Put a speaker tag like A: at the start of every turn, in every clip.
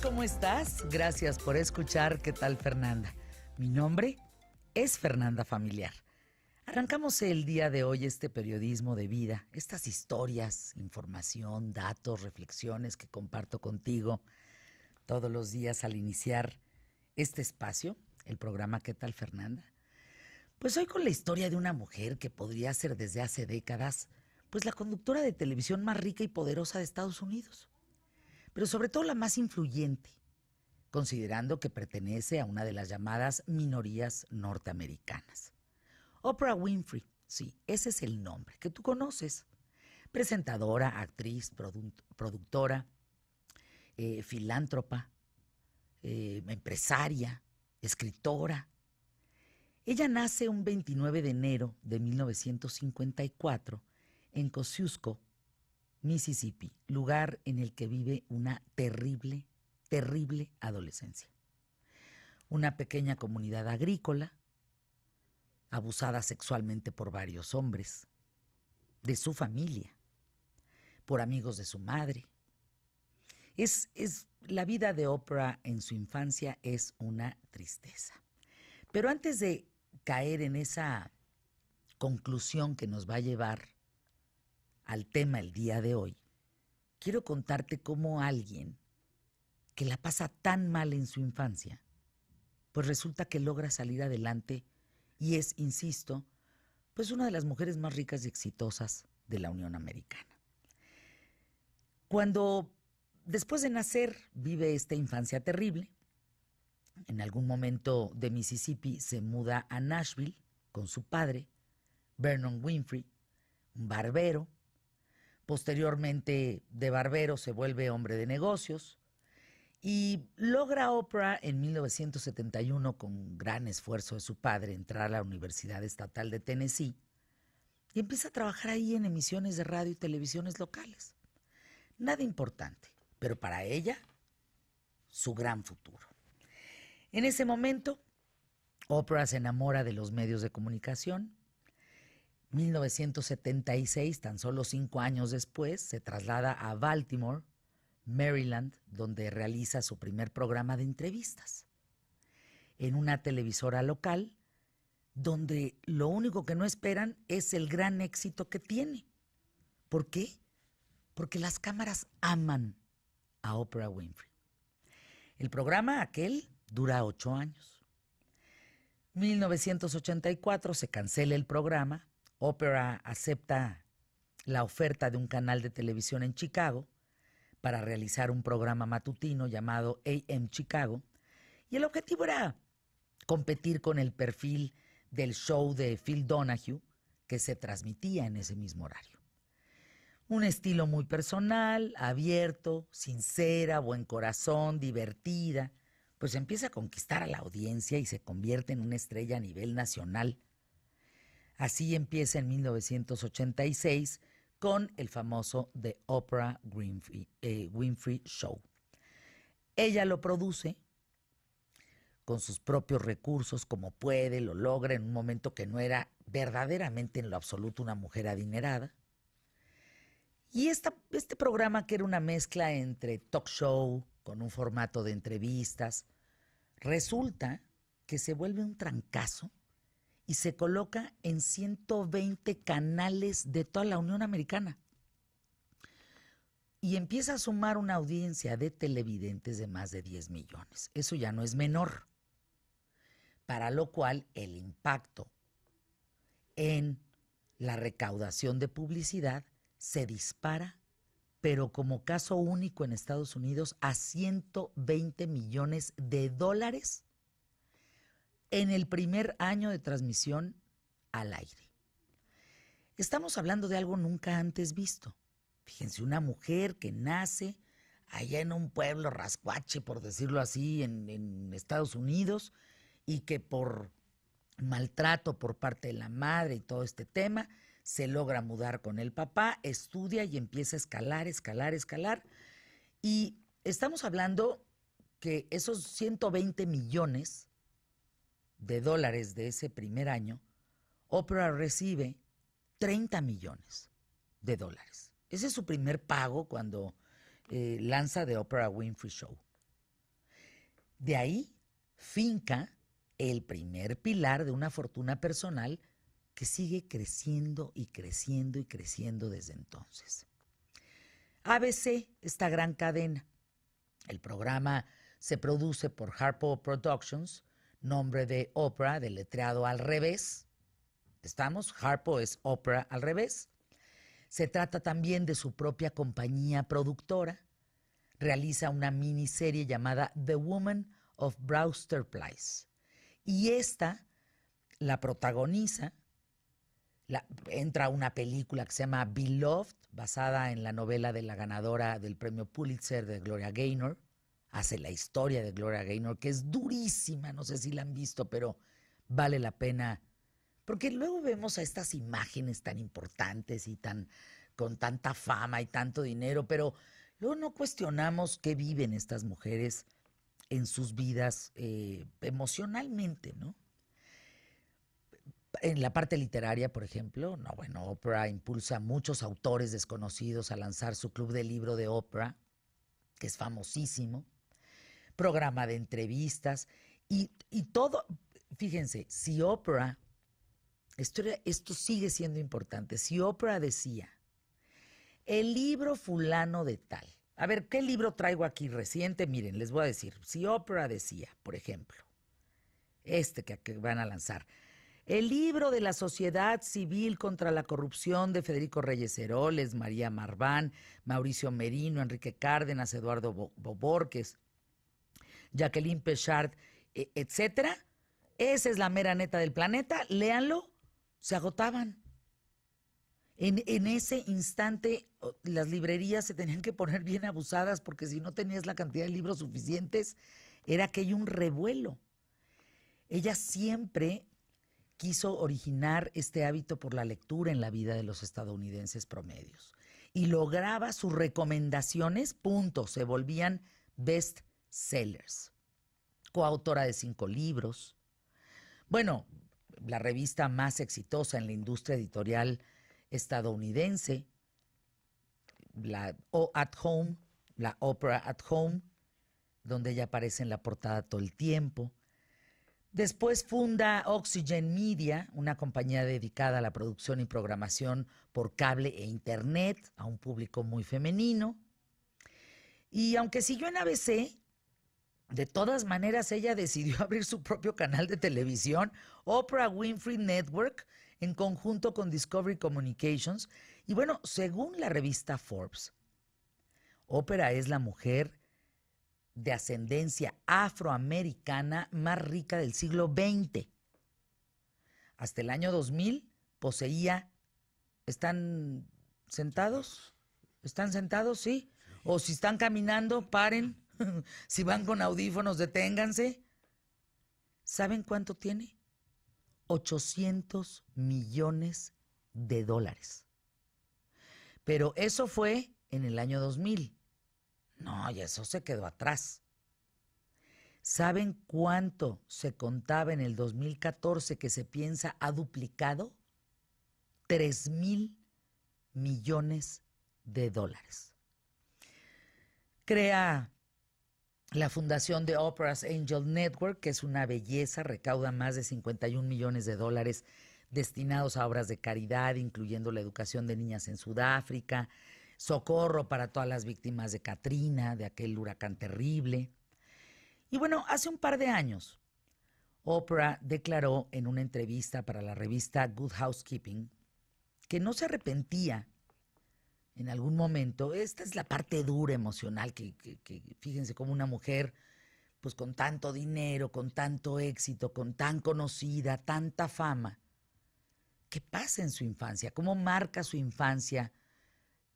A: ¿Cómo estás? Gracias por escuchar ¿Qué tal, Fernanda? Mi nombre es Fernanda Familiar. Arrancamos el día de hoy este periodismo de vida, estas historias, información, datos, reflexiones que comparto contigo todos los días al iniciar este espacio, el programa ¿Qué tal, Fernanda? Pues hoy con la historia de una mujer que podría ser desde hace décadas, pues la conductora de televisión más rica y poderosa de Estados Unidos, pero sobre todo la más influyente, considerando que pertenece a una de las llamadas minorías norteamericanas. Oprah Winfrey, sí, ese es el nombre que tú conoces. Presentadora, actriz, productora, filántropa, empresaria, escritora. Ella nace un 29 de enero de 1954 en Kosciuszko, Mississippi, lugar en el que vive una terrible adolescencia. Una pequeña comunidad agrícola, abusada sexualmente por varios hombres, de su familia, por amigos de su madre. La vida de Oprah en su infancia es una tristeza. Pero antes de caer en esa conclusión que nos va a llevar al tema el día de hoy, quiero contarte cómo alguien que la pasa tan mal en su infancia, pues resulta que logra salir adelante y es, insisto, pues una de las mujeres más ricas y exitosas de la Unión Americana. Cuando después de nacer vive esta infancia terrible, en algún momento de Mississippi se muda a Nashville con su padre, Vernon Winfrey, un barbero. Posteriormente de barbero se vuelve hombre de negocios y logra Oprah en 1971, con gran esfuerzo de su padre, entrar a la Universidad Estatal de Tennessee y empieza a trabajar ahí en emisiones de radio y televisiones locales. Nada importante, pero para ella, su gran futuro. En ese momento, Oprah se enamora de los medios de comunicación. 1976, tan solo 5 años después, se traslada a Baltimore, Maryland, donde realiza su primer programa de entrevistas. En una televisora local, donde lo único que no esperan es el gran éxito que tiene. ¿Por qué? Porque las cámaras aman a Oprah Winfrey. El programa aquel dura 8 años. 1984 se cancela el programa. Oprah acepta la oferta de un canal de televisión en Chicago para realizar un programa matutino llamado AM Chicago, y el objetivo era competir con el perfil del show de Phil Donahue que se transmitía en ese mismo horario. Un estilo muy personal, abierto, sincera, buen corazón, divertida, pues empieza a conquistar a la audiencia y se convierte en una estrella a nivel nacional. Así empieza en 1986 con el famoso The Oprah Winfrey Show. Ella lo produce con sus propios recursos, como puede, lo logra en un momento que no era verdaderamente en lo absoluto una mujer adinerada. Y este programa, que era una mezcla entre talk show con un formato de entrevistas, resulta que se vuelve un trancazo y se coloca en 120 canales de toda la Unión Americana. Y empieza a sumar una audiencia de televidentes de más de 10 millones. Eso ya no es menor. Para lo cual el impacto en la recaudación de publicidad se dispara, pero como caso único en Estados Unidos, a 120 millones de dólares en el primer año de transmisión al aire. Estamos hablando de algo nunca antes visto. Fíjense, una mujer que nace allá en un pueblo rascuache, por decirlo así, en Estados Unidos, y que por maltrato por parte de la madre y todo este tema, se logra mudar con el papá, estudia y empieza a escalar. Y estamos hablando que esos 120 millones de dólares de ese primer año, Oprah recibe 30 millones de dólares. Ese es su primer pago cuando lanza The Oprah Winfrey Show. De ahí finca el primer pilar de una fortuna personal que sigue creciendo y creciendo y creciendo desde entonces. ABC, esta gran cadena. El programa se produce por Harpo Productions, nombre de Oprah, deletreado al revés. ¿Estamos? Harpo es Oprah al revés. Se trata también de su propia compañía productora. Realiza una miniserie llamada The Woman of Brewster Place. Y esta la protagoniza, entra una película que se llama Beloved, basada en la novela de la ganadora del premio Pulitzer de Gloria Gaynor. Hace la historia de Gloria Gaynor, que es durísima, no sé si la han visto, pero vale la pena. Porque luego vemos a estas imágenes tan importantes y con tanta fama y tanto dinero, pero luego no cuestionamos qué viven estas mujeres en sus vidas emocionalmente, ¿no? En la parte literaria, por ejemplo, Oprah impulsa a muchos autores desconocidos a lanzar su club de libro de Oprah, que es famosísimo, programa de entrevistas y todo. Fíjense, si Oprah, esto sigue siendo importante, si Oprah decía, el libro fulano de tal, a ver, ¿qué libro traigo aquí reciente? Miren, les voy a decir, si Oprah decía, por ejemplo, que van a lanzar, el libro de la Sociedad Civil contra la Corrupción de Federico Reyes Heroles, María Marván, Mauricio Merino, Enrique Cárdenas, Eduardo Borges, Jacqueline Pechard, etcétera. Esa es la mera neta del planeta, léanlo, se agotaban. En ese instante las librerías se tenían que poner bien abusadas porque si no tenías la cantidad de libros suficientes, era que hay un revuelo. Ella siempre quiso originar este hábito por la lectura en la vida de los estadounidenses promedios y lograba sus recomendaciones, punto, se volvían best sellers. Coautora de 5 libros. Bueno, la revista más exitosa en la industria editorial estadounidense, la At Home, la Oprah at Home, donde ella aparece en la portada todo el tiempo. Después funda Oxygen Media, una compañía dedicada a la producción y programación por cable e internet a un público muy femenino. Y aunque siguió en ABC, de todas maneras ella decidió abrir su propio canal de televisión, Oprah Winfrey Network, en conjunto con Discovery Communications. Y bueno, según la revista Forbes, Oprah es la mujer de ascendencia afroamericana más rica del siglo XX. Hasta el año 2000 poseía, ¿están sentados? ¿Están sentados? Sí. O si están caminando, paren. Si van con audífonos, deténganse. ¿Saben cuánto tiene? 800 millones de dólares. Pero eso fue en el año 2000. No, y eso se quedó atrás. ¿Saben cuánto se contaba en el 2014 que se piensa ha duplicado? 3,000 millones de dólares. Crea la fundación de Oprah's Angel Network, que es una belleza, recauda más de 51 millones de dólares destinados a obras de caridad, incluyendo la educación de niñas en Sudáfrica, socorro para todas las víctimas de Katrina, de aquel huracán terrible. Y bueno, hace un par de años, Oprah declaró en una entrevista para la revista Good Housekeeping que no se arrepentía en algún momento. Esta es la parte dura emocional, que fíjense cómo una mujer pues con tanto dinero, con tanto éxito, con tan conocida, tanta fama, ¿qué pasa en su infancia? ¿Cómo marca su infancia?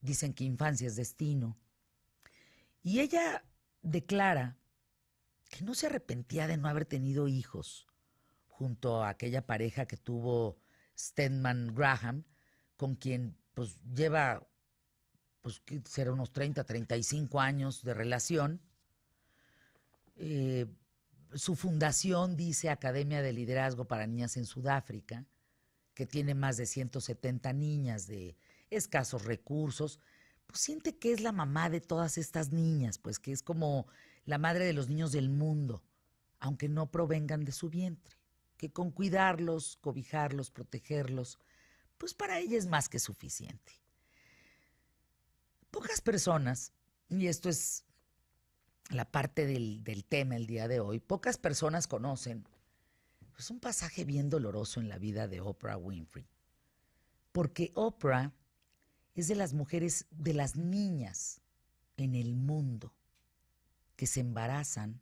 A: Dicen que infancia es destino. Y ella declara que no se arrepentía de no haber tenido hijos junto a aquella pareja que tuvo Stedman Graham, con quien pues lleva, pues será unos 30, 35 años de relación. Su fundación dice Academia de Liderazgo para Niñas en Sudáfrica, que tiene más de 170 niñas de escasos recursos, pues siente que es la mamá de todas estas niñas, pues que es como la madre de los niños del mundo. aunque no provengan de su vientre, que con cuidarlos, cobijarlos, protegerlos, pues para ella es más que suficiente. Pocas personas, y esto es la parte del tema el día de hoy, pocas personas conocen pues, un pasaje bien doloroso en la vida de Oprah Winfrey. Porque Oprah es de las mujeres, de las niñas en el mundo que se embarazan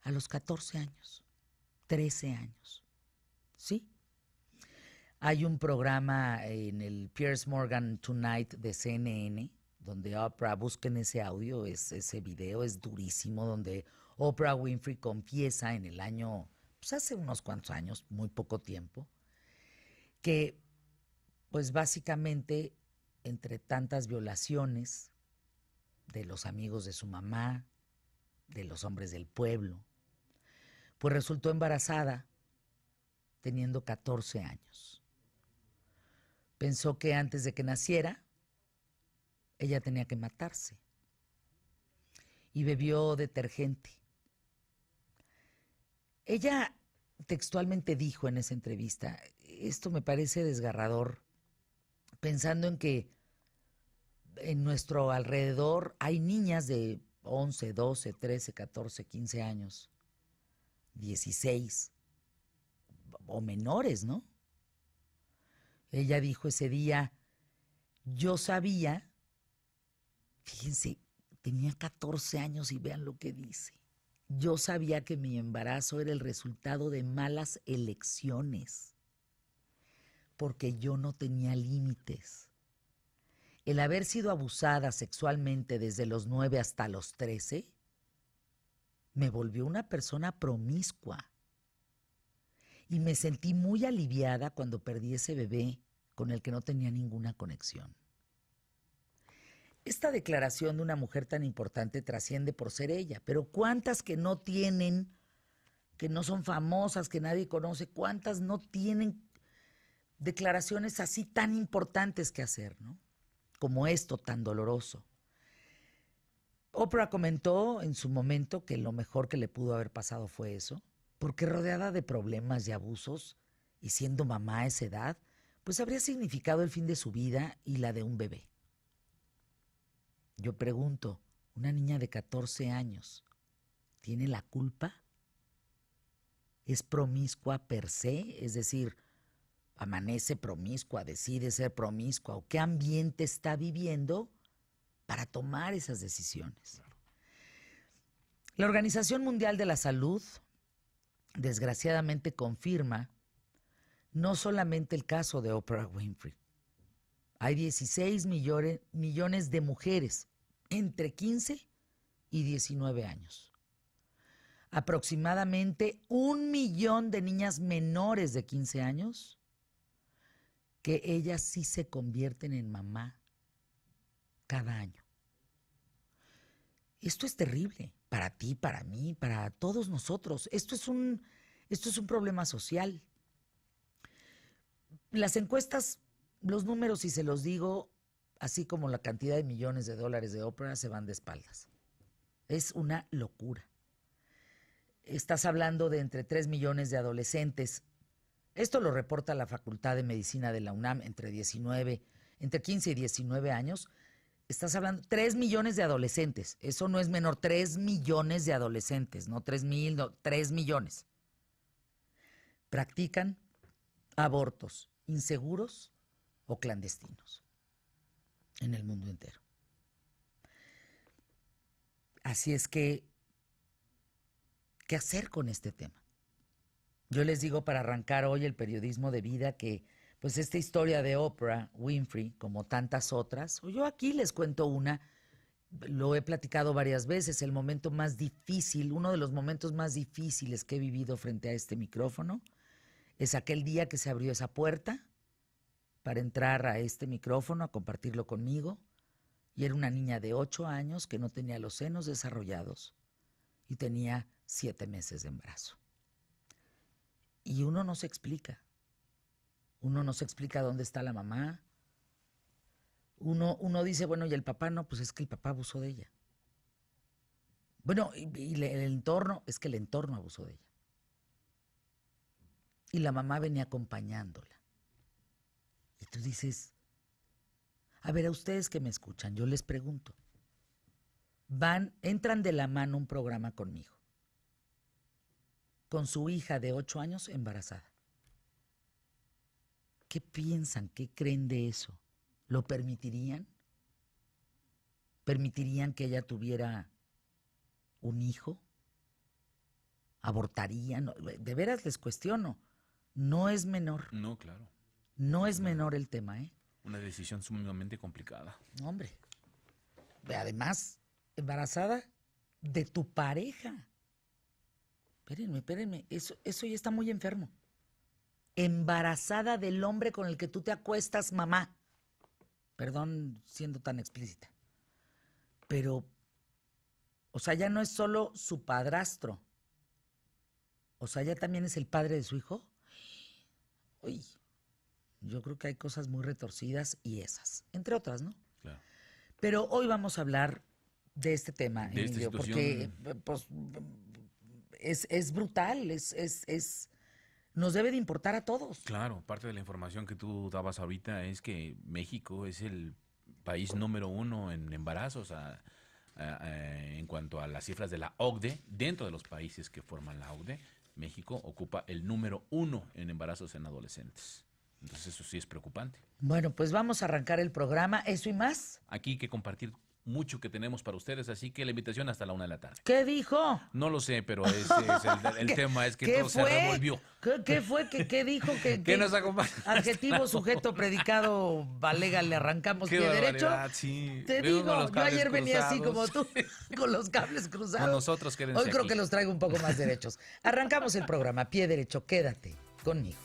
A: a los 14 años, 13 años. ¿Sí? Hay un programa en el Piers Morgan Tonight de CNN, donde Oprah, busquen ese audio, ese video es durísimo, donde Oprah Winfrey confiesa en el año, pues hace unos cuantos años, muy poco tiempo, que pues básicamente entre tantas violaciones de los amigos de su mamá, de los hombres del pueblo, pues resultó embarazada teniendo 14 años. Pensó que antes de que naciera, ella tenía que matarse. Y bebió detergente. Ella textualmente dijo en esa entrevista, esto me parece desgarrador, pensando en que en nuestro alrededor hay niñas de 11, 12, 13, 14, 15 años, 16 o menores, ¿no? Ella dijo ese día, yo sabía, fíjense, tenía 14 años y vean lo que dice. Yo sabía que mi embarazo era el resultado de malas elecciones, porque yo no tenía límites. El haber sido abusada sexualmente desde los 9 hasta los 13 me volvió una persona promiscua. Y me sentí muy aliviada cuando perdí ese bebé con el que no tenía ninguna conexión. Esta declaración de una mujer tan importante trasciende por ser ella, pero ¿cuántas que no tienen, que no son famosas, que nadie conoce, cuántas no tienen declaraciones así tan importantes que hacer, ¿no? Como esto tan doloroso? Oprah comentó en su momento que lo mejor que le pudo haber pasado fue eso, porque rodeada de problemas y abusos y siendo mamá a esa edad, pues habría significado el fin de su vida y la de un bebé. Yo pregunto, ¿una niña de 14 años tiene la culpa? ¿Es promiscua per se? Es decir, amanece promiscua, decide ser promiscua, ¿o qué ambiente está viviendo para tomar esas decisiones? La Organización Mundial de la Salud, desgraciadamente, confirma no solamente el caso de Oprah Winfrey. Hay 16 millones de mujeres entre 15 y 19 años. Aproximadamente 1 millón de niñas menores de 15 años que ellas sí se convierten en mamá cada año. Esto es terrible para ti, para mí, para todos nosotros. Esto es un problema social. Las encuestas, los números, si se los digo, así como la cantidad de millones de dólares de Oprah, se van de espaldas. Es una locura. Estás hablando de entre 3 millones de adolescentes. Esto lo reporta la Facultad de Medicina de la UNAM, entre 15 y 19 años. Estás hablando de 3 millones de adolescentes. Eso no es menor, 3 millones de adolescentes, no 3,000, no, 3 millones. Practican abortos inseguros o clandestinos en el mundo entero. Así es que, ¿qué hacer con este tema? Yo les digo para arrancar hoy el periodismo de vida que pues esta historia de Oprah Winfrey, como tantas otras, o yo aquí les cuento una, lo he platicado varias veces, el momento más difícil, uno de los momentos más difíciles que he vivido frente a este micrófono, es aquel día que se abrió esa puerta para entrar a este micrófono, a compartirlo conmigo, y era una niña de 8 años que no tenía los senos desarrollados y tenía 7 meses de embarazo. Y uno no se explica. Uno no se explica dónde está la mamá. Uno dice, bueno, y el papá no, pues es que el papá abusó de ella. Bueno, el entorno, es que el entorno abusó de ella. Y la mamá venía acompañándola. Y tú dices, a ver, a ustedes que me escuchan, yo les pregunto, entran de la mano un programa conmigo, con su hija de 8 años embarazada. ¿Qué piensan? ¿Qué creen de eso? ¿Lo permitirían? ¿Permitirían que ella tuviera un hijo? ¿Abortarían? De veras les cuestiono. No es menor.
B: No, claro.
A: No es menor el tema, ¿eh?
B: Una decisión sumamente complicada.
A: Hombre. Además, embarazada de tu pareja. Espérenme. Eso ya está muy enfermo. Embarazada del hombre con el que tú te acuestas, mamá. Perdón siendo tan explícita. Pero, o sea, ya no es solo su padrastro. O sea, ya también es el padre de su hijo. Uy, yo creo que hay cosas muy retorcidas y esas, entre otras, ¿no?
B: Claro.
A: Pero hoy vamos a hablar de este tema,
B: De
A: Emilio,
B: esta
A: porque pues, es brutal, nos debe de importar a todos.
B: Claro, parte de la información que tú dabas ahorita es que México es el país número 1 en embarazos en cuanto a las cifras de la OCDE. Dentro de los países que forman la OCDE, México ocupa el número 1 en embarazos en adolescentes. Entonces eso sí es preocupante.
A: Bueno, pues vamos a arrancar el programa, eso y más.
B: Aquí hay que compartir mucho que tenemos para ustedes, así que la invitación hasta la 1 de la tarde.
A: ¿Qué dijo?
B: No lo sé, pero ese es el tema es que todo se revolvió.
A: ¿Qué fue? ¿Qué dijo?
B: ¿Qué nos acompaña?
A: Adjetivo, sujeto, predicado, valega, le arrancamos pie derecho.
B: Sí.
A: Te
B: Luego
A: digo, yo ayer venía así como
B: cruzados.
A: tú, con los cables cruzados.
B: Con nosotros, quédense
A: Hoy creo
B: aquí.
A: que los traigo un poco más derechos. Arrancamos el programa, pie derecho, quédate conmigo.